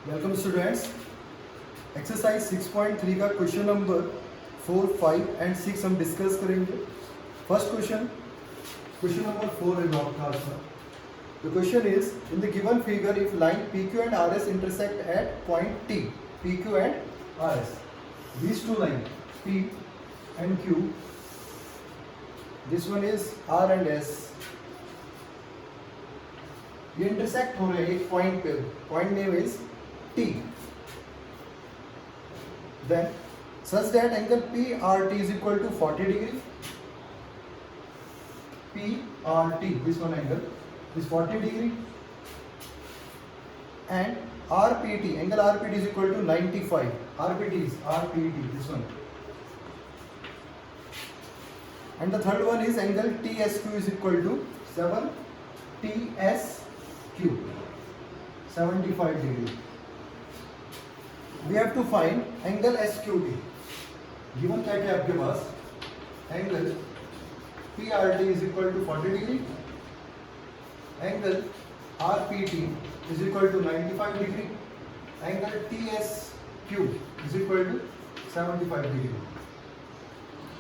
Welcome students. Exercise 6.3 का question number 4, 5 and 6 हम discuss करेंगे। फर्स्ट क्वेश्चन नंबर 4 है आपका answer. The question is in the given figure if line PQ and RS intersect at point T, PQ and RS, these two lines P and Q, this one is R and S, ये intersect हो रहे हैं एक point पे, point name is T, then such that angle PRT is equal to 40 degree, PRT, this one angle is 40 degree, and RPT, angle RPT is equal to 95, RPT is RPT, this one, and the third one is angle TSQ is equal to 7 TSQ, 75 degree. We have to find angle SQT. Given क्या है आपके पास, angle PRT is equal to 40 degree, angle RPT is equal to 95 degree, angle TSQ is equal to 75 degree.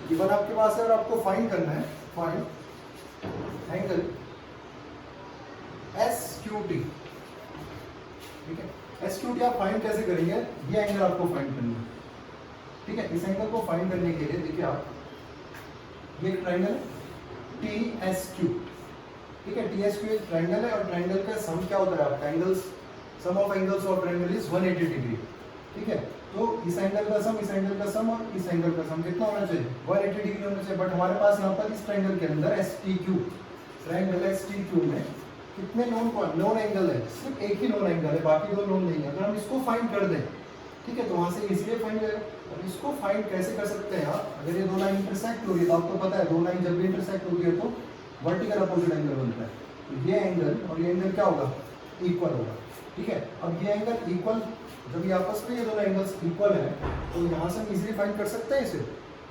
Given आपके पास है और आपको find करना है, find angle SQT, ठीक है। SQT आप फाइंड कैसे करेंगे, ये एंगल आपको फाइंड करना है, ठीक है। इस एंगल को फाइंड करने के लिए देखिए आप, ये एक ट्रायंगल TSQ, ठीक है। TSQ एक ट्रायंगल है और ट्रायंगल का सम क्या होता है आपका, angles, sum of angles of triangle is 180 degree, ठीक है। तो इस एंगल का सम, इस एंगल का सम और इस एंगल का सम कितना होना चाहिए, 180 डिग्री होना चाहिए। बट हमारे पास यहाँ पर इस ट्रायंगल के अंदर STQ, ट्रायंगल STQ में कितने नोन एंगल है, सिर्फ एक ही नोन एंगल है, बाकी दो नोन नहीं है। अगर हम इसको फाइंड कर दें, ठीक है, तो वहां से इसलिए फाइंड करें। और इसको फाइंड कैसे कर सकते हैं आप, अगर ये दो लाइन इंटरसेक्ट हो रही है तो आपको पता है दो लाइन जब भी इंटरसेक्ट होती है तो वर्टिकल अपोजिट एंगल बनता है। तो ये एंगल और ये एंगल क्या होगा, इक्वल होगा, ठीक है। अब ये एंगल इक्वल, जब ये आपस में ये दोनों एंगल्स इक्वल है तो यहाँ से हम इजीली फाइंड कर सकते हैं इसे।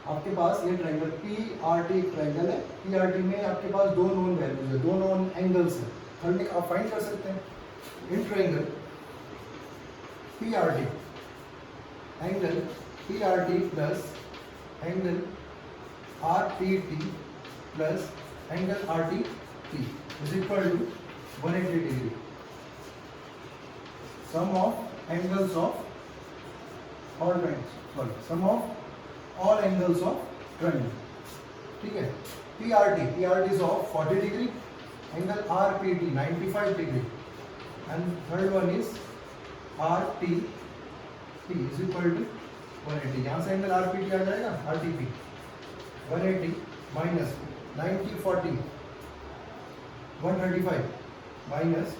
आपके पास ये ट्रायंगल PRT एक ट्रायंगल है, PRT में आपके पास दो नोन वैल्यूज है, दो नोन एंगल्स है, थर्ड आप फाइंड कर सकते हैं। In triangle PRT, angle PRT plus angle RPT plus angle RTP is equal to 180 degree, sum of angles of all triangles, sorry, sum of all angles of triangle, ठीक है। PRT is of 40 degree, angle RPT 95 degree, and third one is RTP is equal to 180। यहाँ से angle RPT आ जाएगा, RTP 180 minus 90 40 135 minus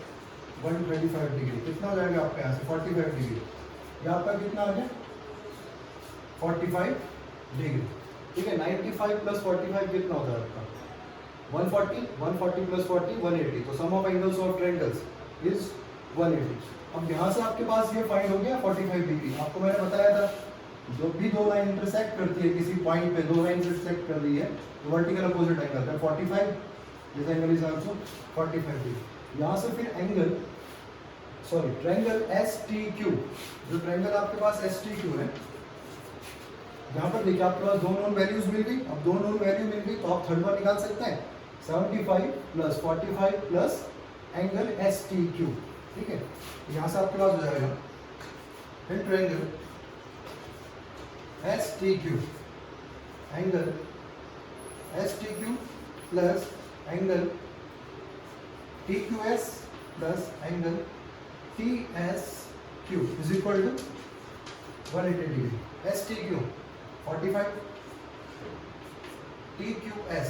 125 degree, कितना हो जाएगा आपका यहाँ से 45 डिग्री, यहाँ पर कितना आ गया 45 डिग्री, ठीक है। 95 प्लस 45 कितना होता है आपका 140, 140 प्लस 40 180, तो sum of angles of triangles is 180। अब यहाँ से आपके पास ये फाइंड हो गया 45 डिग्री। आपको मैंने बताया था जो भी दो लाइन इंटरसेक्ट करती है किसी पॉइंट पे, दो लाइन इंटरसेक्ट कर रही है तो वर्टिकल अपोजिट एंगल है 45, this angle is also 45 degree. यहाँ से फिर एंगल, सॉरी, ट्रायंगल STQ, जो ट्रायंगल आपके पास STQ है, यहाँ पर देखिए आपके पास दो नोन वैल्यूज मिल गई। अब दो नोन वैल्यू मिल गई तो आप थर्ड वन निकाल सकते हैं, 75 प्लस 45 प्लस एंगल STQ, ठीक है। यहाँ से आपके पास हो जाएगा फिर triangle STQ, angle STQ plus angle TQS plus angle TSQ is equal to 180 degree. STQ 45, TQS,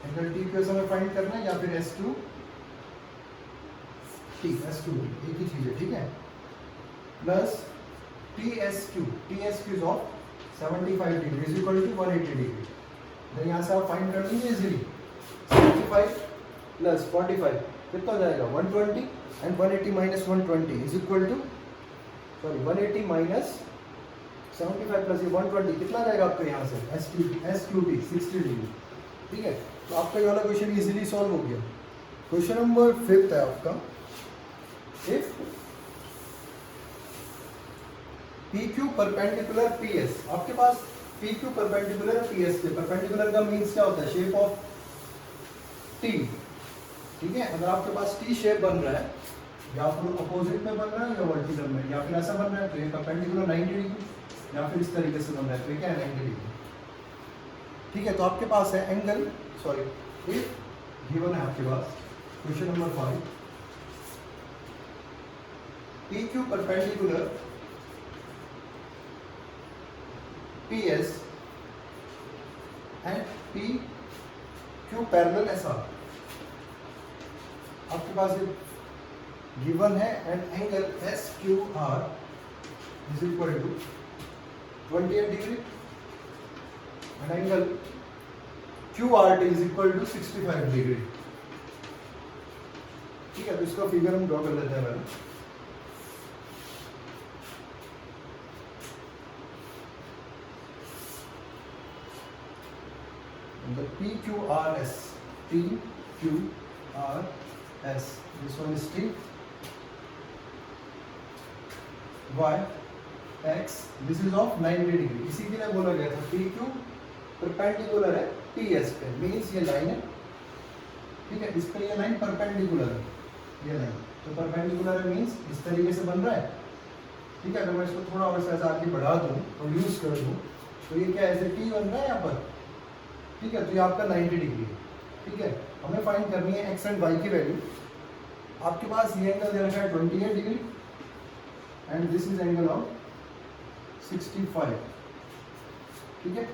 angle TQS हमें फाइंड करना है, या फिर SQ SQ एक ही चीज है, ठीक है, plus TSQ is of 75 degree is equal to 180 degree. Then यहाँ से आप फाइंड कर लेंगे इजीली, 75 प्लस 45 कितना हो जाएगा 120, and 180 minus 120 is equal to, sorry, 180 minus 75 plus 120 कितना जाएगा आपका यहाँ से SQT 60 डिग्री, ठीक है। तो आपका ये वाला क्वेश्चन इजीली सॉल्व हो गया। क्वेश्चन नंबर 5 है आपका, if P Q perpendicular P S, आपके पास P Q perpendicular P S के, परपेंडिकुलर का मीन्स क्या होता है, शेप ऑफ टी, ठीक है। अगर आपके पास टी शेप बन रहा है, या फिर अपोजिट में बन रहा है या वर्टिकल में, या फिर ऐसा बन रहा है तो ये परपेंडिकुलर 90 डिग्री, या फिर इस तरीके से बन रहा है तो ये क्या है 90 डिग्री, ठीक है। तो आपके पास है एंगल, सॉरी इफ गिवन है आपके पास question number 5, P Q perpendicular P S and P Q parallel S R, आपके पास ये गिवन है, and angle S Q R is equal to 28 degree and angle Q R T is equal to 65 degree, ठीक है। तो इसका figure हम draw कर लेते हैं पहले। The PQRS, PQRS, this one is T, Y, X, this is of 90 degree, इसी के लिए बोला गया था PQ परपेंडिकुलर है PS पे, मीन्स ये लाइन है, ठीक है, इस पे ये लाइन परपेंडिकुलर है, ये लाइन तो परपेंडिकुलर है मीन्स इस तरीके से बन रहा है, ठीक है। अगर मैं इसको थोड़ा और ऐसा आगे बढ़ा दूँ, प्रोड्यूस कर दूँ, तो ये क्या ऐसे T बन रहा है यहाँ पर, ठीक है। तो ये आपका 90 डिग्री है, ठीक है। हमें फाइंड करनी है एक्स एंड वाई की वैल्यू। आपके पास ये एंगल दे रखा है 28 degree and this is angle of 65, ठीक है।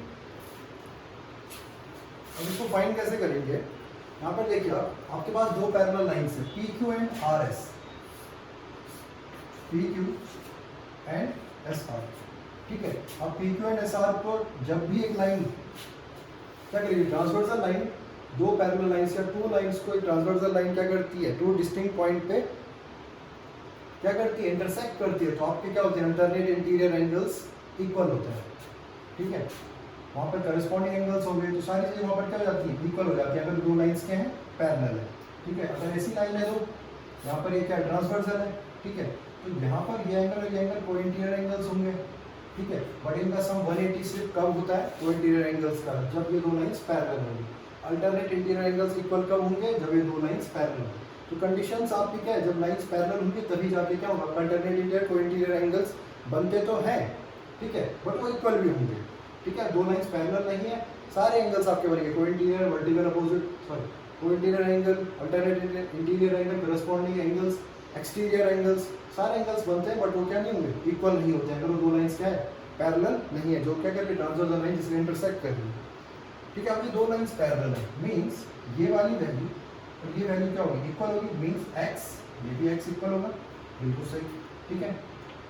अब इसको फाइंड कैसे करेंगे, यहाँ पर देखिए आपके पास दो पैरेलल लाइंस है, P Q and R S, P Q and S R, ठीक है। अब P Q and S R को जब भी एक लाइन क्या करेगी, ट्रांसवर्सल लाइन, दो पैरेलल लाइंस या टू लाइंस को एक ट्रांसवर्सल लाइन क्या करती है, टू डिस्टिंक्ट पॉइंट पे क्या करती है, इंटरसेक्ट करती है, तो आपके क्या होते हैं, अल्टरनेट इंटीरियर एंगल्स इक्वल होते हैं, ठीक है। वहाँ पर करस्पॉन्डिंग एंगल्स हो गए, तो सारी चीज़ें वहाँ पर क्या हो जाती है, इक्वल हो जाती है, अगर दो लाइंस के हैं पैरेलल है, ठीक है। अगर ऐसी लाइन है तो यहाँ पर ये क्या ट्रांसवर्सल है, ठीक है। तो यहाँ पर ये एंगल और ये एंगल को इंटीरियर एंगल्स होंगे, ठीक है। बट इनका सम 180 से कब होता है, को इंटीरियर एंगल्स का, जब ये दो लाइंस पैरेलल होंगी। अल्टरनेट इंटीरियर एंगल्स इक्वल कब होंगे, जब ये दो लाइंस पैरेलल होंगे। तो कंडीशंस आपकी क्या है, जब लाइंस पैरेलल होंगी तभी जाके क्या होगा, अल्टरनेट इंटीरियर को इंटीरियर एंगल्स बनते तो हैं, ठीक है, बट वो इक्वल भी होंगे, ठीक है। दो लाइंस पैरेलल नहीं है, सारे एंगल्स आपके बनेंगे, को इंटीरियर, वर्टिकल, अपोजिट, सॉरी को interior angle, alternate interior angle, corresponding angles, exterior angles, सारे एंगल्स बनते हैं, बट वो क्या नहीं होंगे, इक्वल नहीं होते हैं, अगर वो दो लाइंस क्या है, पैरेलल नहीं है, जो क्या करके ट्रांसवर्सल लाइन जिससे इंटरसेक्ट कर रही है, ठीक है। अभी दो लाइंस पैरेलल है, मींस ये वाली वैल्यू और ये वैल्यू क्या होगी, इक्वल होगी, मींस x, ये भी x इक्वल होगा, बिल्कुल सही, ठीक है।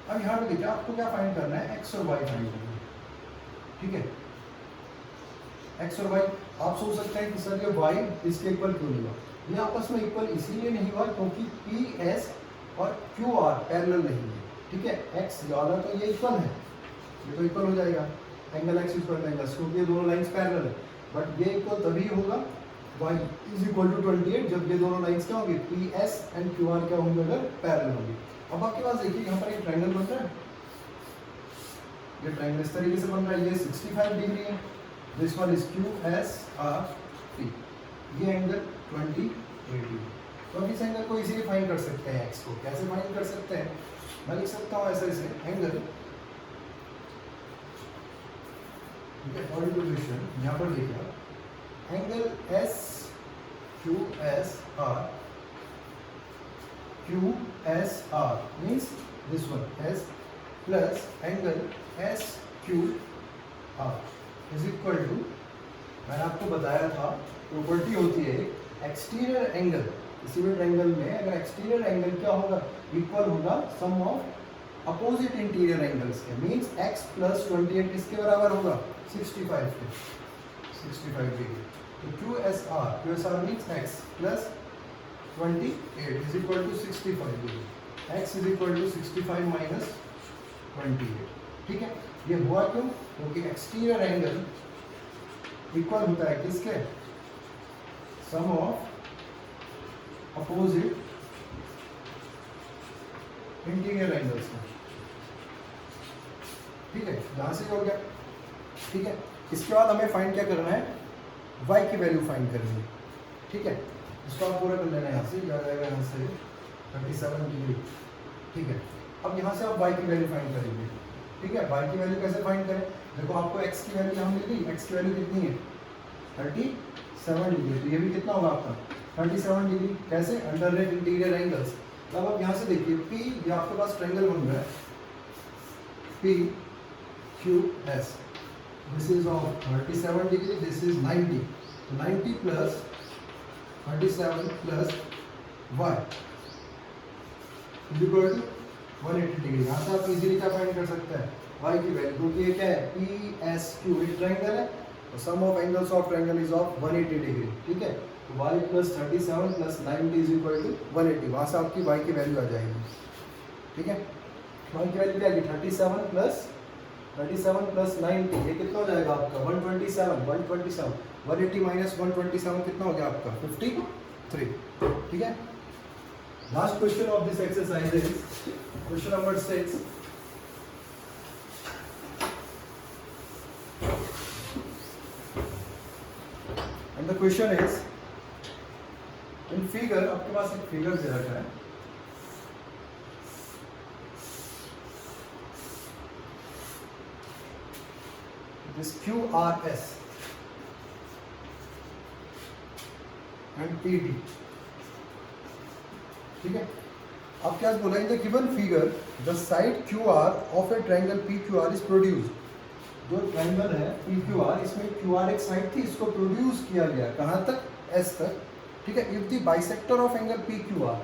अब यहाँ पे देखिए आपको क्या फाइंड करना है, x और y फाइंड करना है, ठीक है। x और y, आप सोच सकते हैं कि सर ये y इसके इक्वल क्यों नहीं हुआ, ये आपस में इक्वल इसीलिए नहीं हुआ क्योंकि PS और QR पैरेलल नहीं है, ठीक है। x वाला तो ये इक्वल है, ये तो इक्वल हो जाएगा, angle x equal to angle, क्योंकि ये दोनों लाइंस पैरेलल है, बट ये इक्वल तभी होगा y इज इक्वल टू 28 जब ये दोनों लाइंस क्या होंगी, PS एंड QR क्या होंगे, अगर पैरेलल होंगी। अब आपके पास देखिए यहाँ पर एक ट्रायंगल बन रहा है, ये ट्रायंगल इस तरीके से बन रहा है, ये 65 डिग्री है, दिस वन इज QSRT, ये एंगल 28 डिग्री। तो अब इस एंगल को इजीली फाइंड कर सकते हैं, x को कैसे फाइंड कर सकते हैं, मैं लिख सकता हूँ ऐसे ऐसे, एंगल यहाँ पर देखिए angle SQSR, QSR means this one S plus angle SQR is equal to, मैंने आपको बताया था प्रॉपर्टी होती है एक्सटीरियर एंगल, किसी भी ट्रायंगल में अगर एक्सटीरियर एंगल क्या होगा, इक्वल होगा सम ऑफ अपोजिट इंटीरियर एंगल्स के, मींस x प्लस 28 किसके बराबर होगा, 65 के, 65 डिग्री। तो QSR means x plus 28 is equal to 65 degree, x is equal to 65 minus 28, ठीक है। ये हुआ क्यों, क्योंकि एक्सटीरियर एंगल इक्वल होता है किसके, सम ऑफ अपोजिट इंटीरियर एंगल्स का, ठीक है, यहाँ से हो गया। ठीक है, इसके बाद हमें फाइंड क्या करना है, y की वैल्यू फाइंड करनी है। ठीक है, इसको आप पूरा कर लेना है, यहाँ से आ जाएगा, यहाँ से 37 डिग्री। ठीक है, अब यहाँ से आप y की वैल्यू फाइंड करेंगे। ठीक है, y की वैल्यू कैसे फाइंड करें, देखो आपको x की वैल्यू यहाँ मिल गई, x की वैल्यू कितनी है 37 डिग्री, तो ये भी कितना होगा आपका 37 डिग्री। कैसे, अंडर रेट इंटीरियर एंगल्स। अब आप यहाँ से देखिए P, ये आपके पास ट्रायंगल बन रहा है P Q S, this is of 37 degree, this is 90, तो 90 plus 37 plus y equal to 180 degree. यहाँ से आप इजीली क्या फाइंड कर सकते हैं, y की वैल्यू, क्योंकि ये क्या है PSQ, एक ट्रायंगल है, तो sum of angles of triangle is of 180 degree. ठीक है, तो y plus 37 plus 90 is equal to 180, वहाँ से आपकी y की वैल्यू आ जाएगी। ठीक है, y की वैल्यू क्या आएगी 37 प्लस 90, ये कितना हो जाएगा आपका 127, 180 माइनस 127 कितना हो गया आपका 53। ठीक है, last question of this exercise is question number 6। And the question is, in figure, आपके पास एक फिगर दे रखा है, this QRS and PD। ठीक है, अब क्या बोला, in the given figure the side QR of A triangle PQR is produced. जो ट्रायंगल है PQR, इसमें QR एक साइड थी, इसको प्रोड्यूस किया गया कहाँ तक, S तक। ठीक है, if the bisector of angle PQR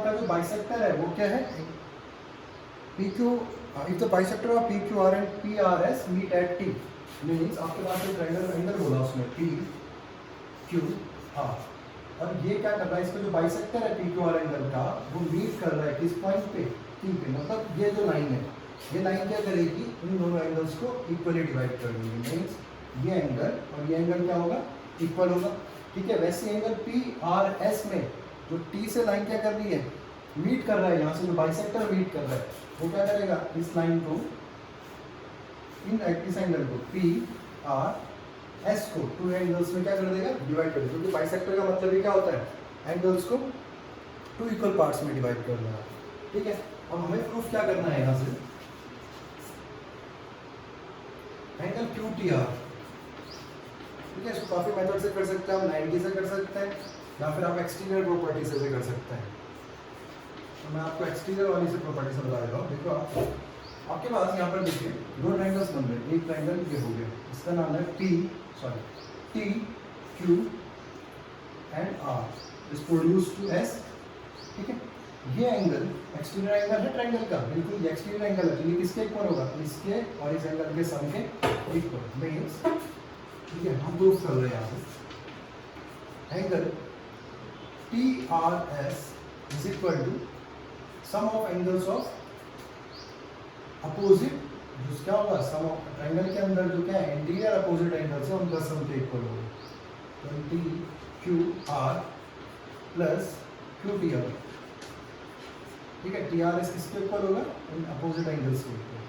का जो बाइसेक्टर है वो क्या है PQ। if the bisector of PQR and PRS meet at T, means आपके पास एक ट्रायंगल एंगल बोला उसमें PQR, और ये क्या कर रहा है, इसका जो बाइसेक्टर है PQR एंगल का, वो मीट कर रहा है किस पॉइंट पे, T पे। मतलब ये जो लाइन है, ये लाइन क्या करेगी, इन दोनों एंगल्स को इक्वली डिवाइड कर देगी, मीन्स ये एंगल और ये एंगल क्या होगा, इक्वल होगा। ठीक है, वैसे एंगल PRS में जो T से लाइन क्या कर रही है, मीट कर रहा है, यहाँ से जो बाइसेक्टर मीट कर रहा है, वो क्या करेगा, इस लाइन को, इस एंगल को PRS को टू एंगल्स में क्या कर देगा, डिवाइड कर देगा, क्योंकि बाइसेक्टर का मतलब ये क्या होता है, एंगल्स को टू इक्वल पार्ट्स में डिवाइड कर देना। ठीक है, अब हमें प्रूफ क्या करना है, यहाँ से एंगल QTR। ठीक है, इसको काफी मेथड से कर सकते हैं, हम 90 से कर सकते हैं, या फिर आप एक्सटीरियर प्रॉपर्टी से भी कर सकते हैं। तो मैं आपको एक्सटीरियर वाली से प्रॉपर्टी से बता देता हूँ। देखो आपके पास यहाँ पर देखिए दो ट्रायंगल्स बन रहे हैं, एक ट्रायंगल ये हो गया, इसका नाम है T Q and R is produce to S। ठीक है, ये एंगल एक्सटीरियर एंगल है ट्रायंगल का, बिल्कुल ये एक्सटीरियर एंगल है, तो ये किसके इक्वल होगा, इसके और इस एंगल के सम के इक्वल मींस। ठीक है, हम प्रूफ कर रहे हैं यहाँ से angle TRS is equal to sum of angles of opposite, जो क्या होगा, सम ऑफ ट्रायंगल के अंदर जो क्या है इंटीरियर अपोजिट एंगल्स है, उनका सम के इक्वल होगा। 20QR plus QTR। ठीक है, TRS किसके इक्वल होगा, इन अपोजिट एंगल्स के इक्वल।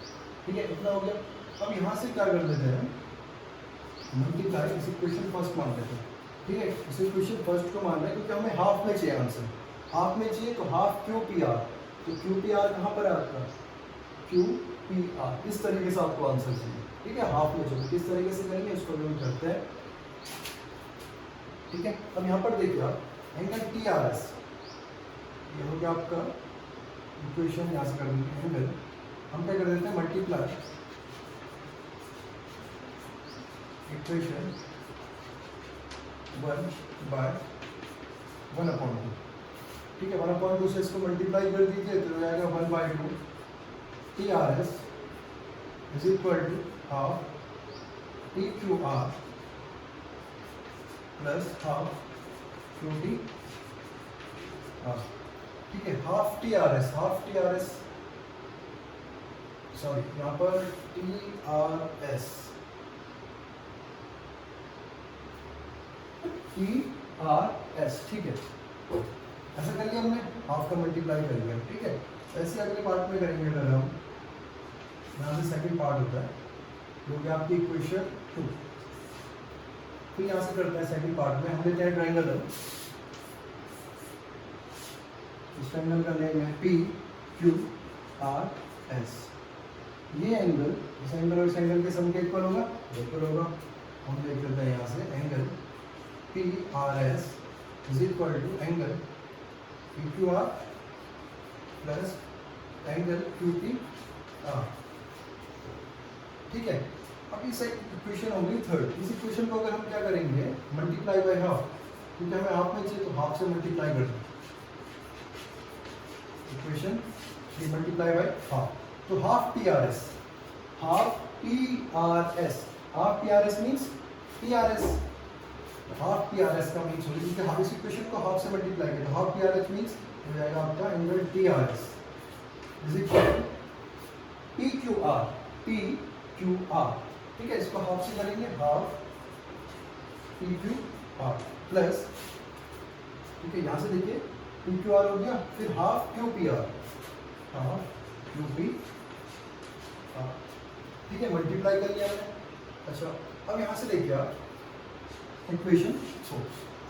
ठीक है, इतना हो गया। अब यहाँ से क्या कर देते हैं, मल्टीप्लाई, इस इक्वेशन फर्स्ट मान लेते हैं। ठीक है, इस इक्वेशन फर्स्ट को मान रहे हैं, क्योंकि हमें हाफ में चाहिए आंसर, हाफ में चाहिए, तो हाफ QPR, तो QPR कहाँ पर है आपका, QPR, इस तरीके से आपको आंसर चाहिए। ठीक है, हाफ में चाहिए, किस तरीके से करेंगे उसको भी हम करते हैं। ठीक है, अब यहाँ पर देखिए आप एंगल TRS, ये हो गया आपका इक्वेशन, यहाँ से कर देंगे एंगल, हम क्या कर देते हैं मल्टीप्लाई इक्वेशन 1/1/2। ठीक है, 1/2 से इसको मल्टीप्लाई कर दीजिए तो हो जाएगा 1/2 TRS is equal to half TQR plus half QTR। ठीक है, हाफ TRS सॉरी, यहाँ पर TRS ठीक है, ऐसा कर लिया हमने, हाफ का मल्टीप्लाई कर लिया, ठीक है। ऐसे अगले पार्ट में करेंगे अगर हम, यहाँ से सेकंड पार्ट होता है जो कि आपकी इक्वेशन 2, फिर यहाँ से करते हैं सेकंड पार्ट में। हम लेते हैं ट्राइंगल, इस ट्राइंगल का नेम है पी क्यू आर एस। ये एंगल इस एंगल और इस एंगल के सम के इक्वल होगा, इक्वल होगा। हम देख लेते हैं यहाँ से angle P R S is equal to angle P Q R plus angle Q P R, ठीक है। अब इस इक्वेशन होगी थर्ड। इस इक्वेशन को अगर हम क्या करेंगे, मल्टीप्लाई बाय हाफ, क्योंकि हमें हाफ में चाहिए तो हाफ से मल्टीप्लाई कर दें। इक्वेशन ये मल्टीप्लाई बाय हाफ, तो half P R S, half P R S, half P R S means P R S, half P R S का मीन्स होगी, क्योंकि हाफ इस इक्वेशन को हाफ से मल्टीप्लाई करें, half P R S means हो जाएगा आपका angle T R S is equal to P Q R, P Q R, ठीक है। इसको हाफ से करेंगे, half P Q R plus, ठीक है, यहाँ से देखिए पी क्यू आर हो गया, फिर half Q P are, half Q P R, ठीक है, मल्टीप्लाई कर लिया मैंने। अच्छा, अब यहाँ से देखिए आप इक्वेशन 4,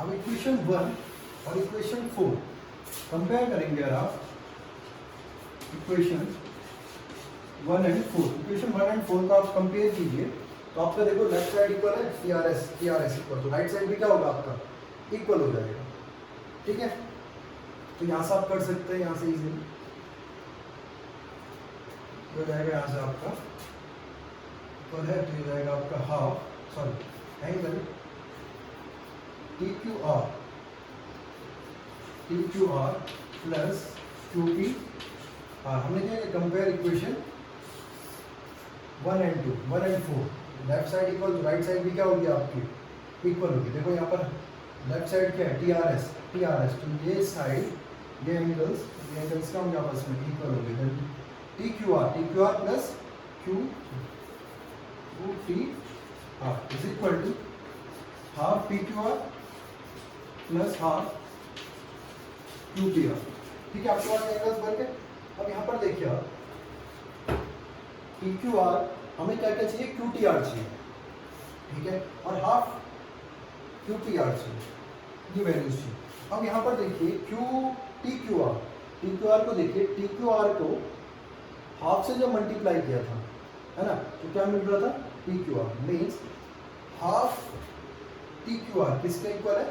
अब इक्वेशन 1 और इक्वेशन 4 कंपेयर करेंगे। अगर आप इक्वेशन 1 एंड 4, इक्वेशन 1 एंड 4 का आप कंपेयर कीजिए तो आपका देखो लेफ्ट साइड इक्वल है टी आर एस इक्वल, तो राइट साइड भी क्या होगा आपका, इक्वल हो जाएगा, ठीक है। तो यहाँ से आप कर सकते हैं, यहाँ से इजीली हो जाएगा, यहाँ से आपका इक्वल है तो हो जाएगा आपका half, sorry angle T Q R plus Q P are. हमने क्या किया, compare equation 1 and 2, 1 and 4, left side equal तो राइट साइड भी क्या होगी आपकी, इक्वल होगी। देखो यहाँ पर लेफ्ट साइड क्या है, टी आर एस, तो ये साइड, ये एंगल्स का होंगे आपस में इक्वल होंगे, T Q R plus Q T R is equal to half P Q R plus half Q P R, ठीक है। आपके पास एंगल्स बन गए। अब यहाँ पर देखिए आप पी क्यू आर हमें क्या क्या चाहिए, क्यू टी आर चाहिए, ठीक है, और हाफ क्यू पी आर चाहिए, ये वैल्यूज चाहिए। अब यहाँ पर देखिए टी क्यू आर को देखिए, टी क्यू आर को हाफ से जब मल्टीप्लाई किया था, है ना, तो क्या मिल रहा था, T Q are means half T Q are किसके इक्वल है,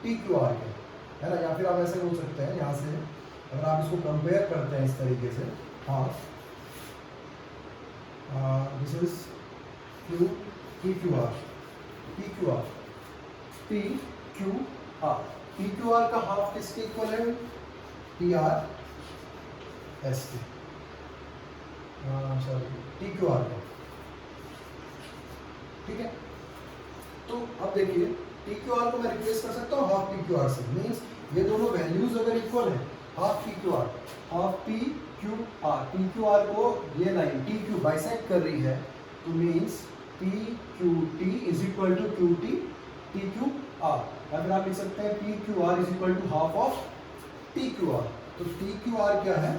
टी क्यू आर के, है ना। या फिर आप ऐसे बोल सकते हैं, यहाँ से अगर आप इसको कंपेयर करते हैं इस तरीके से, half this is P Q R P Q R का हाफ किसके इक्वल है, टी आर एस के, सॉरी टी क्यू आर का, ठीक है। तो अब देखिए टी क्यू आर को मैं रिप्लेस कर सकता हूँ हाफ टी क्यू आर से, मीन्स ये दोनों वैल्यूज अगर इक्वल है, half T Q are, half P Q R को ये लाइन टी क्यू बाइसेक्ट कर रही है, तो means P Q T is equal to Q T Q R. अगर आप लिख सकते हैं P Q R is equal to half of T Q R, तो टी क्यू आर क्या है,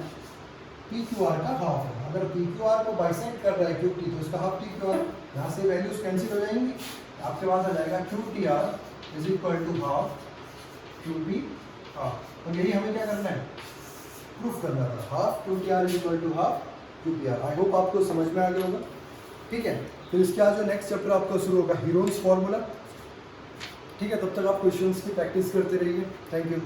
पी क्यू आर का हाफ है। अगर पी क्यू आर को बाइसेक्ट कर रहा है क्यू टी, तो इसका हाफ टी क्यू आर, यहाँ से वैल्यूज कैंसिल हो जाएंगी, आपके पास आ जाएगा Q T R is equal to half Q P R. और यही हमें क्या करना है, प्रूफ करना था, half Q T R is equal to half Q P R. I hope आपको समझ में आ गया होगा, ठीक है। फिर इसके बाद जो नेक्स्ट चैप्टर आपका शुरू होगा, हीरोन्स फॉर्मूला, ठीक है। तब तक आप क्वेश्चंस की प्रैक्टिस करते रहिए। Thank you.